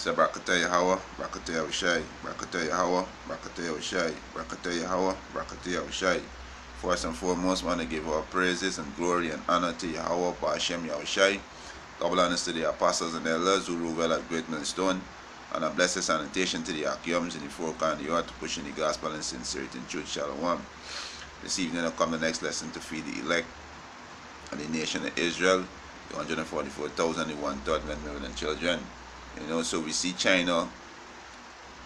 Say Brakataya Hawa, Brakataya Wishai, Brakataya Hawa, Brakataya Wishai, Brakataya Hawa, Brakataya Wishai. First and foremost, want to give our praises and glory and honor to Yahweh, Ba'ashem Yahushai. Double honors to the apostles and elders who rule well at Great Millstone, and a blessed sanitation to the Akiums in the forecast and the earth, pushing the gospel and sincerity and truth. Shalom. This evening will come the next lesson to feed the elect and the nation of Israel, the 144,000, the 1/3 million children. So we see China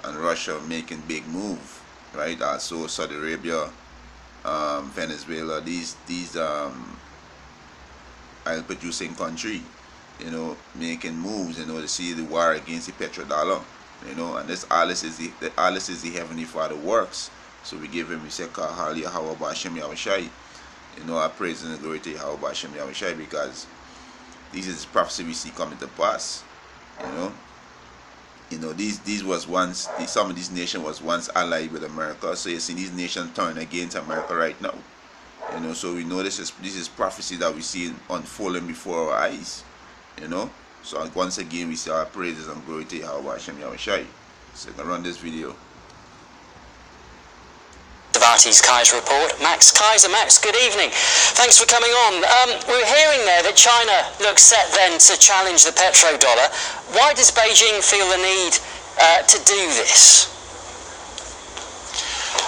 and Russia making big move, right? Also Saudi Arabia, Venezuela, these oil producing country, making moves, to see the war against the petrodollar, and this alles is the Heavenly Father works. So we give him, we say, Kahal Yahweh Ba'ashem Yahushai. I praise and glory to Yahweh Ba'ashem Yahushai, because this is prophecy we see coming to pass. These was once, some of these nations was once allied with America. So you see these nations turn against America right now. So we know this is prophecy that we see unfolding before our eyes. So once again we say our praises and glory to Yahweh Hashem Yahushai. So I'm gonna run this video. Devati's Kaiser report. Max Kaiser. Max, good evening. Thanks for coming on. We were hearing there that China looks set then to challenge the petrodollar. Why does Beijing feel the need to do this?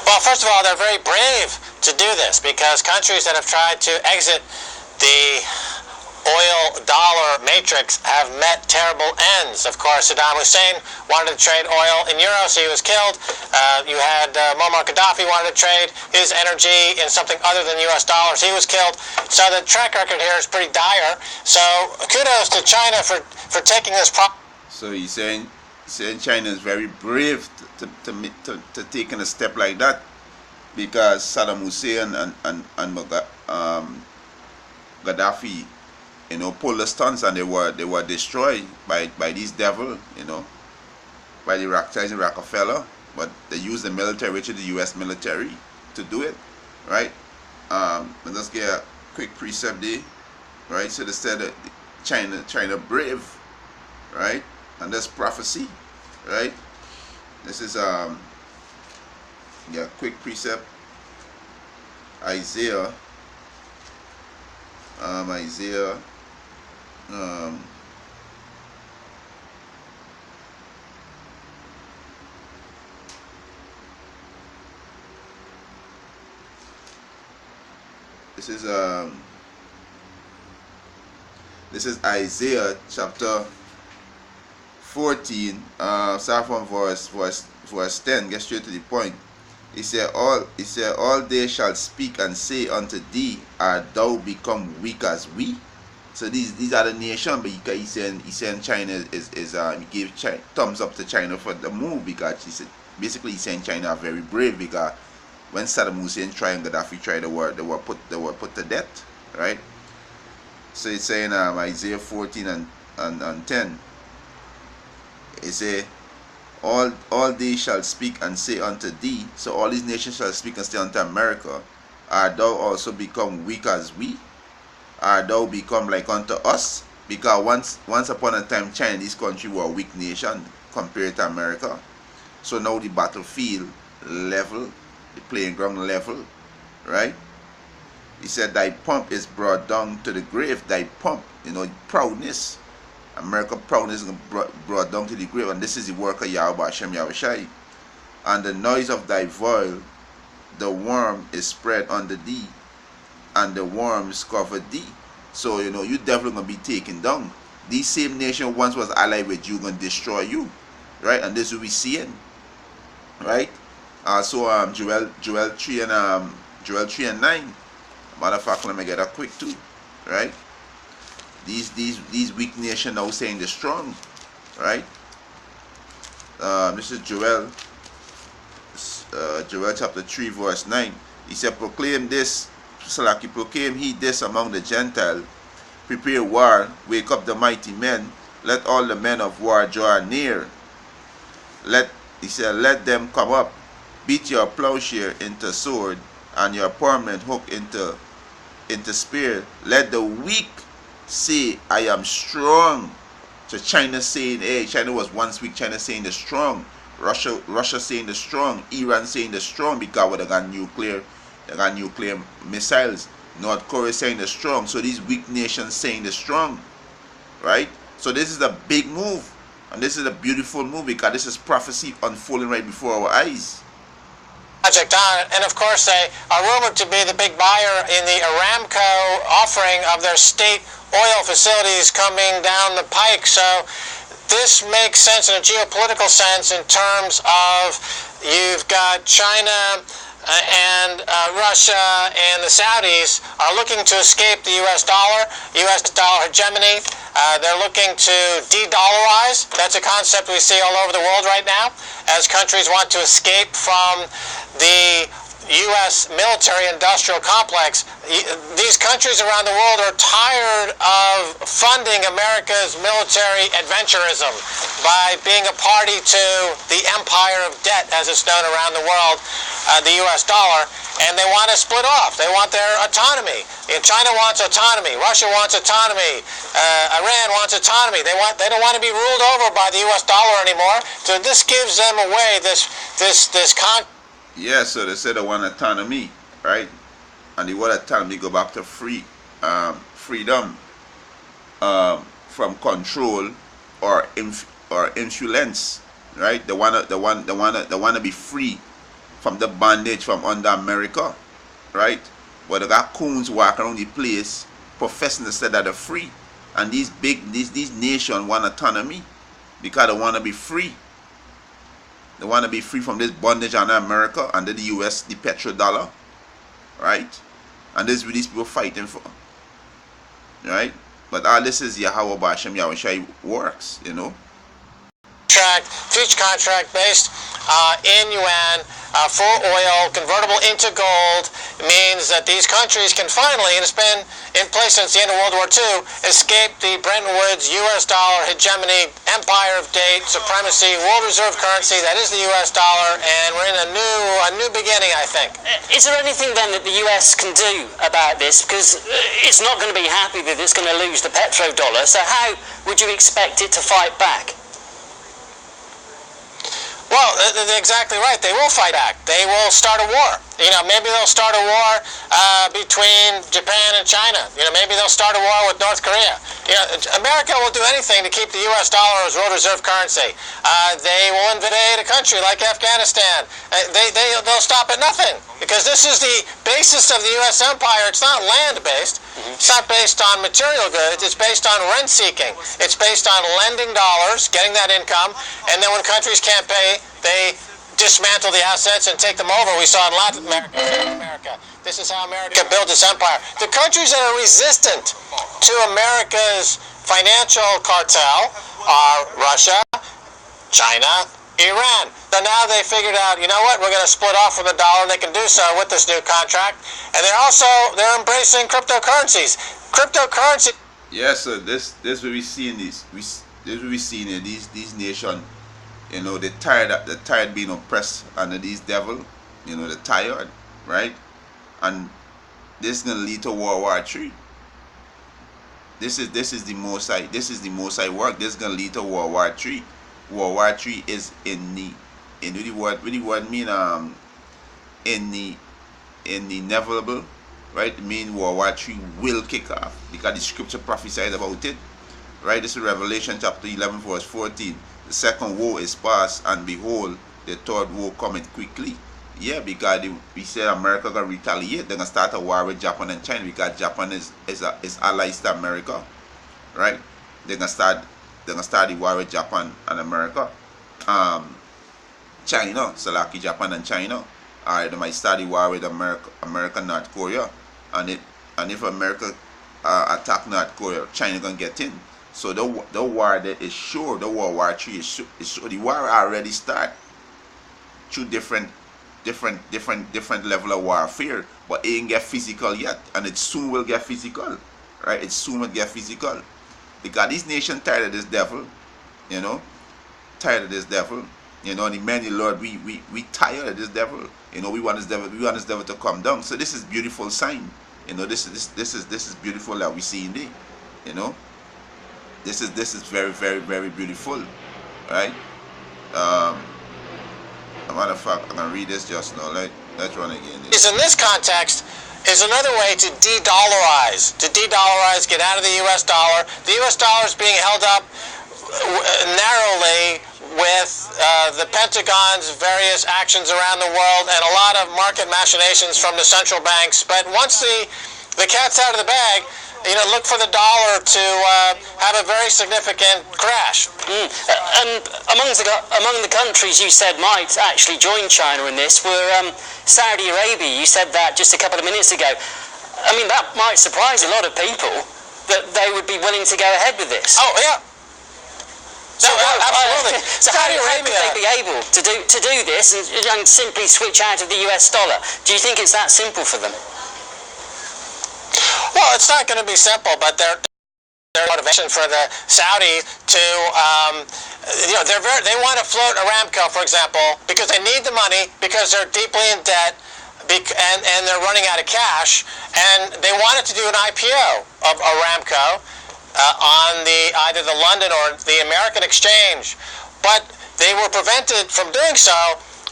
Well, first of all, they're very brave to do this, because countries that have tried to exit the oil-dollar matrix have met terrible ends. Of course, Saddam Hussein wanted to trade oil in euros, so he was killed. You had Muammar Gaddafi wanted to trade his energy in something other than US dollars. He was killed. So the track record here is pretty dire. So kudos to China for taking this problem. So he's saying China is very brave to taking a step like that, because Saddam Hussein and Gaddafi, pulled the stunts, and they were destroyed by these devil, by the Chinese Rockefeller, but they used the military, which is the U.S. military, to do it, right? Let's get a quick precept there, right? So they said that China brave, right? And that's prophecy, right? This is quick precept. Isaiah. This is Isaiah chapter 14, start from verse 10. Get straight to the point. He said, all they shall speak and say unto thee, art thou become weak as we? So these are the nation, but he's saying China he gave thumbs up to China for the move, because he's saying China are very brave, because when Saddam Hussein tried and Gaddafi tried, they were put to death, right? So it's saying Isaiah 14 and 10. It say, all they shall speak and say unto thee. So all these nations shall speak and say unto America, art thou also become weak as we? Art thou become like unto us? Because once upon a time, China, this country, were a weak nation compared to America. So now the battlefield level, the playing ground level, right? He said, thy pomp is brought down to the grave. Thy pomp, proudness. America proudness is brought down to the grave, and this is the work of Yahweh Hashem Yahushai. And the noise of thy voil, the worm is spread under thee, and the worms covered thee. So you definitely gonna be taken down. These same nation once was allied with you, gonna destroy you, right? And this is what we seeing, right? So Joel 3 and 9. Matter of fact, let me get that quick too, right? These weak nations now saying they're strong, right? This is Joel chapter 3 verse 9. He said, proclaim he this among the Gentiles, prepare war, wake up the mighty men, let all the men of war draw near. He said, let them come up, beat your plowshare into sword, and your permanent hook into spear. Let the weak say, I am strong. So China saying, hey, China was once weak, China saying they're strong. Russia saying they're strong. Iran saying they're strong because they got nuclear missiles. North Korea saying they're strong. So these weak nations saying they're strong. Right? So this is a big move. And this is a beautiful move because this is prophecy unfolding right before our eyes. Project on it, and of course they are rumored to be the big buyer in the Aramco offering of their state oil facilities coming down the pike. So this makes sense in a geopolitical sense in terms of you've got China and Russia and the Saudis are looking to escape the U.S. dollar hegemony. They're looking to de-dollarize. That's a concept we see all over the world right now as countries want to escape from the U.S. military-industrial complex. These countries around the world are tired of funding America's military adventurism by being a party to the empire of debt, as it's known around the world, the U.S. dollar, and they want to split off. They want their autonomy. China wants autonomy. Russia wants autonomy. Iran wants autonomy. They don't want to be ruled over by the U.S. dollar anymore. So this gives them away this Yeah, so they said they want autonomy, right? And the word autonomy go back to freedom from control or influence, right? They wanna be free from the bondage from under America, right? But they got coons walking around the place professing to say that they're free, and these nations want autonomy because they want to be free. They want to be free from this bondage under America, under the US, the petrodollar, right? And this is what these people fighting for, right? But all this is Yahweh Bashem Yahushai works, you know. Future contract based in yuan for oil, convertible into gold, means that these countries can finally, and it's been in place since the end of World War II, escape the Bretton Woods U.S. dollar hegemony, empire of date, supremacy, world reserve currency, that is the U.S. dollar, and we're in a new beginning, I think. Is there anything then that the US can do about this? Because it's not going to be happy that it's going to lose the petrodollar, so how would you expect it to fight back? Well, they're exactly right. They will fight back. They will start a war. Maybe they'll start a war between Japan and China. Maybe they'll start a war with North Korea. America will do anything to keep the U.S. dollar as world reserve currency. They will invade a country like Afghanistan. They'll stop at nothing because this is the basis of the U.S. empire. It's not land-based. It's not based on material goods. It's based on rent-seeking. It's based on lending dollars, getting that income, and then when countries can't pay, they dismantle the assets and take them over. We saw in Latin America. This is how America built its empire. The countries that are resistant to America's financial cartel are Russia, China, Iran. So now they figured out, you know what, we're going to split off from the dollar, and they can do so with this new contract. And they're embracing cryptocurrencies. Cryptocurrency. Yeah, so this will be seeing these nations. They're tired being oppressed under these devil. They're tired, right? And this is gonna lead to World War III. This is the Mosai work. This is gonna lead to World War III. World War III is what the word mean inevitable, right? It means World War III will kick off because the scripture prophesies about it, right? This is Revelation chapter 11 verse 14. The second woe is past, and behold, the third woe cometh quickly. Yeah, because we said America gonna retaliate. They're gonna start a war with Japan and China because Japan is allies to America, right? They're gonna start the war with Japan and America. China, so like Japan and China. Alright, they might start the war with America, North Korea, and if America attack North Korea, China gonna get in. So the war that is sure, the World War III is sure. The war already start through different level of warfare, but it ain't get physical yet, and it soon will get physical, right? It soon will get physical because these nations tired of this devil, tired of this devil. The men of the Lord, we tired of this devil. We want this devil to come down. So this is beautiful sign. This is beautiful that we see in there. This is very, very, very beautiful, right? A matter of fact, I'm gonna read this just now. Let's run again. In this context, is another way to de-dollarize, get out of the U.S. dollar. The U.S. dollar is being held up narrowly with the Pentagon's various actions around the world and a lot of market machinations from the central banks. But once the cat's out of the bag, look for the dollar to have a very significant crash. And among the countries you said might actually join China in this were Saudi Arabia. You said that just a couple of minutes ago. I mean, that might surprise a lot of people that they would be willing to go ahead with this. Oh, yeah. So, absolutely. So how would they be able to do this and simply switch out of the US dollar? Do you think it's that simple for them? Well, it's not going to be simple, but their motivation for the Saudis to, they want to float Aramco, for example, because they need the money, because they're deeply in debt, and they're running out of cash, and they wanted to do an IPO of Aramco on either the London or the American exchange, but they were prevented from doing so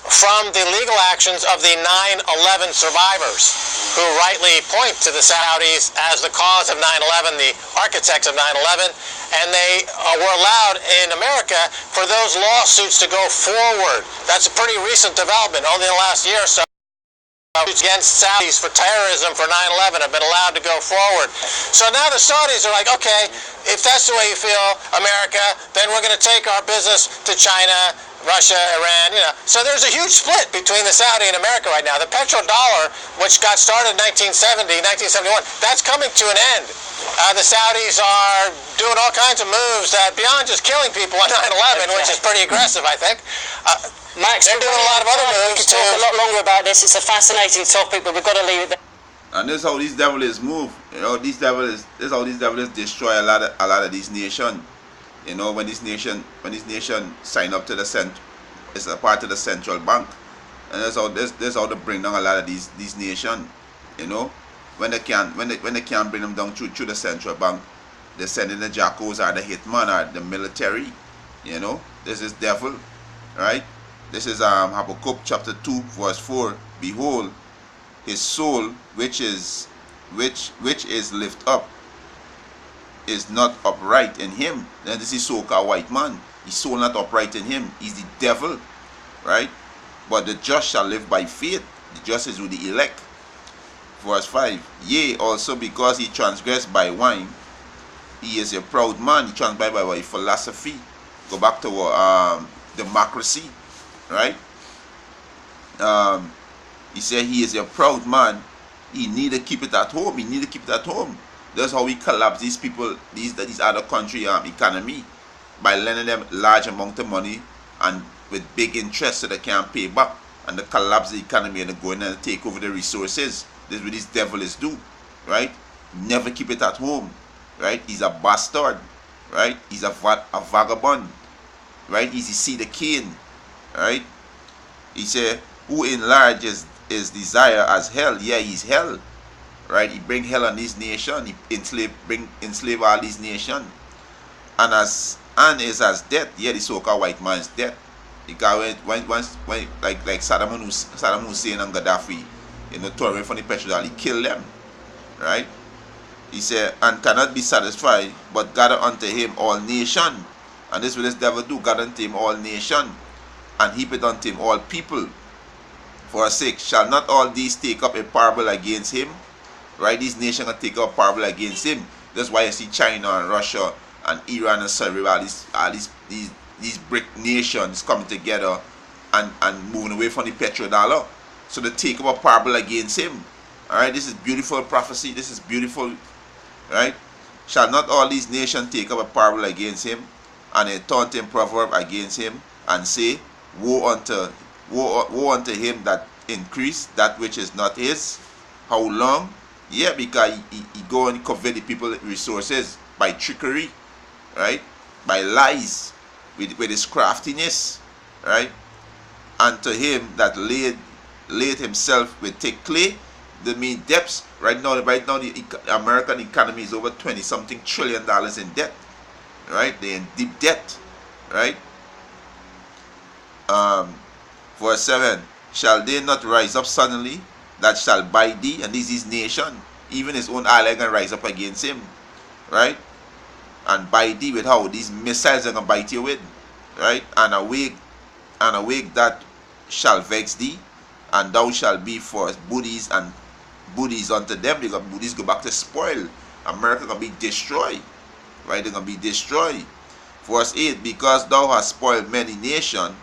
from the legal actions of the 9/11 survivors, who rightly point to the Saudis as the cause of 9/11, the architects of 9/11, and they were allowed in America for those lawsuits to go forward. That's a pretty recent development. Only in the last year or so, against Saudis for terrorism for 9/11 have been allowed to go forward. So now the Saudis are like, okay, if that's the way you feel, America, then we're going to take our business to China, Russia, Iran, So there's a huge split between the Saudi and America right now. The petrodollar, which got started in 1970, 1971, that's coming to an end. The Saudis are doing all kinds of moves that beyond just killing people on 9/11, which is pretty aggressive, I think. Max, they're doing a lot of other moves. We could talk a lot longer about this. It's a fascinating topic, but we've got to leave it there. And this is how these devils move. This is how these devils destroy a lot of these nations. When this nation sign up to the it's a part of the central bank, and that's how they bring down a lot of these nations. When they can't bring them down through the central bank, they send in the jackals or the hitman or the military. This is devil, right? This is Habakkuk chapter 2 verse 4. Behold, his soul which is lift up is not upright in him. Then this is so-called white man. His soul not upright in him. He's the devil, right? But the just shall live by faith. The just is with the elect. Verse 5. Yea, also because he transgressed by wine, he is a proud man. He transgressed by philosophy. Go back to democracy, right? He said he is a proud man. He need to keep it at home. That's how we collapse these people, these other country economy, by lending them large amount of money and with big interest so they can't pay back, and they collapse the economy and they go in and take over the resources. This is what these devils do, right? Never keep it at home, right? He's a bastard, right? He's a vagabond, right? He's the seed of Cain, right? He said, who enlarges his desire as hell? Yeah, he's hell. Right, he bring hell on this nation. He enslave all these nations, and is as death. Yeah, the so-called white man's death. Because when like Saddam Hussein and Gaddafi, tore away from the petrodollar, he killed them. Right? He said, and cannot be satisfied, but gather unto him all nation. And this will this devil do: gather unto him all nation, and heap it unto him all people. For a sake, shall not all these take up a parable against him? Right, these nations are take up a parable against him. That's why you see China and Russia and Iran and Saudi Arabia, all these brick nations coming together and moving away from the petrodollar. So they take up a parable against him. Alright, this is beautiful prophecy. This is beautiful. Right? Shall not all these nations take up a parable against him, and a taunting proverb against him, and say, woe unto him that increase that which is not his? How long? Yeah, because he go and covet the people resources by trickery, right? By lies, with his craftiness, right? And to him that laid himself with thick clay, the mean debts. Right now the American economy is over $20-something trillion in debt. right? They're in deep debt, right? Verse 7, shall they not rise up suddenly that shall bite thee? And this is nation, even his own ally can rise up against him, right? And bite thee with how? These missiles are going to bite you with, right? And awake that shall vex thee, and thou shalt be for booties and booties unto them. They got booties go back to spoil. America gonna be destroyed, right? They're gonna be destroyed. Verse 8, because thou hast spoiled many nations,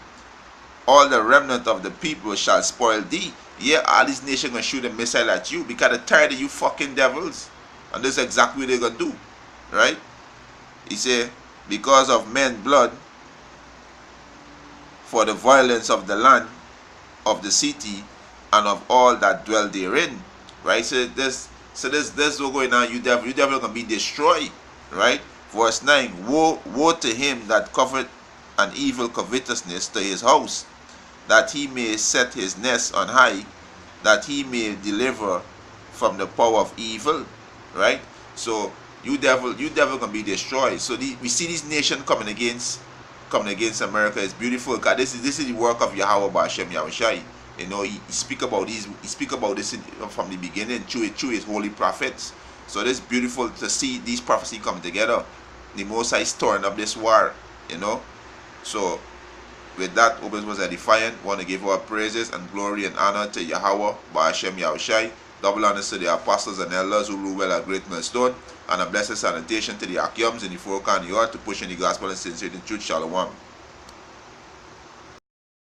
all the remnant of the people shall spoil thee. Yeah, all these nations gonna shoot a missile at you because they're tired of you fucking devils, and this is exactly what they're gonna do, right? He say, because of men's blood, for the violence of the land, of the city, and of all that dwell therein, right? So this what's going on. You devil gonna be destroyed, right? Verse 9, woe to him that covered an evil covetousness to his house, that he may set his nest on high, that he may deliver from the power of evil, right? So you devil gonna be destroyed. So we see this nation coming against America. Is beautiful because this is the work of Yahweh B'Ashem Yahushai. You know, he speak about this from the beginning through his holy prophets. So it's beautiful to see these prophecies come together. The Most High storing up this war, you know. So with that, Obed was edifying. Want to give our praises and glory and honor to Yahweh B'Ashem Yahushai. Double honors to the apostles and elders who rule well at Great Millstone, and a blessed salutation to the Akyams in the four corners of the earth to push in the gospel and sincerity and truth. Shalom.